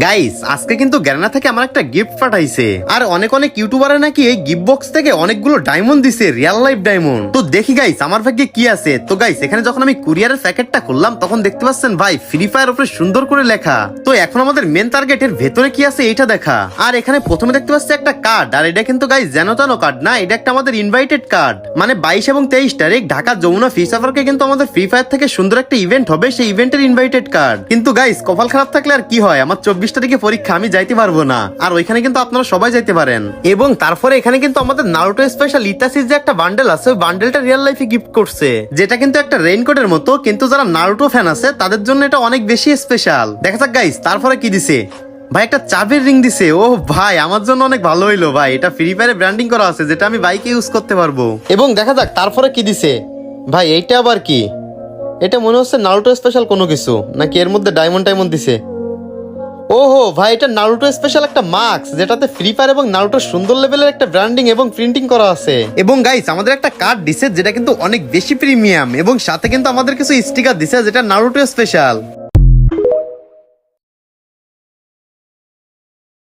Guys আজকে কিন্তু Garena থেকে আমার একটা গিফট পাঠাইছে, আর অনেক অনেক ইউটিউবারে নাকি এই গিফট বক্স থেকে অনেকগুলো ডায়মন্ড দিছে, রিয়েল লাইফ ডায়মন্ড। তো দেখি গাইস আমার ভাগ্যে কি আছে। তো গাইস এখানে যখন আমি কুরিয়ারের প্যাকেটটা খুললাম তখন দেখতে পাচ্ছেন ভাই ফ্রি ফায়ার উপরে সুন্দর করে লেখা। তো এখন আমাদের মেন টার্গেটের ভেতরে কি আছে এইটা দেখা। আর এখানে প্রথমে দেখতে পাচ্ছি একটা কার্ড, আর এটা কিন্তু গাইস যেন তেন কার্ড না, এটা একটা আমাদের ইনভাইটেড কার্ড। মানে 22 এবং 23 তারিখ ঢাকা যমুনা ফিশ সার্ভারকে কিন্তু আমাদের ফ্রি ফায়ার থেকে সুন্দর একটা ইভেন্ট হবে, সেই ইভেন্টের ইনভাইটেড কার্ড। কিন্তু গাইস কপাল খারাপ থাকলে আর কি হয়, আমার 24 তারিখে পরীক্ষা, আমি যাইতে পারবো না। আর ওইখানে কিন্তু আপনারা সবাই যাইতে পারেন। এবং তারপরে এখানে কিন্তু আমাদের নারুটো স্পেশাল ইতাসির যে একটা বান্ডেল আছে, ওই বান্ডেলটা রিয়েল লাইফে গিফট করছে, যেটা কিন্তু একটা রেইনকোটের মতো, কিন্তু যারা নারুটো ফ্যান আছে তাদের জন্য এটা অনেক বেশি স্পেশাল। দেখা যাক গাইস তারপরে কি দিছে। ভাই একটা চাবির রিং দিছে। ও ভাই আমার জন্য অনেক ভালো হইলো ভাই, এটা ফ্রি ফায়ারে ব্র্যান্ডিং করা আছে, যেটা আমি বাইকে ইউজ করতে পারবো। এবং দেখা যাক তারপরে কি দিছে। ভাই এইটা আবার কি? এটা মনে হচ্ছে নারুটো স্পেশাল কোনো কিছু, নাকি এর মধ্যে ডায়মন্ড টাইমন্ড দিছে? ওহো ভাই এটা নারুটো স্পেশাল একটা মাস্ক, যেটাতে ফ্রি ফায়ার এবং নারুটো সুন্দর লেভেলের একটা ব্র্যান্ডিং এবং প্রিন্টিং করা আছে। এবং গাইস আমাদের একটা কার্ড দিছে যেটা কিন্তু অনেক বেশি প্রিমিয়াম, এবং সাথে কিন্তু আমাদের কিছু স্টিকার দিছে যেটা নারুটো স্পেশাল।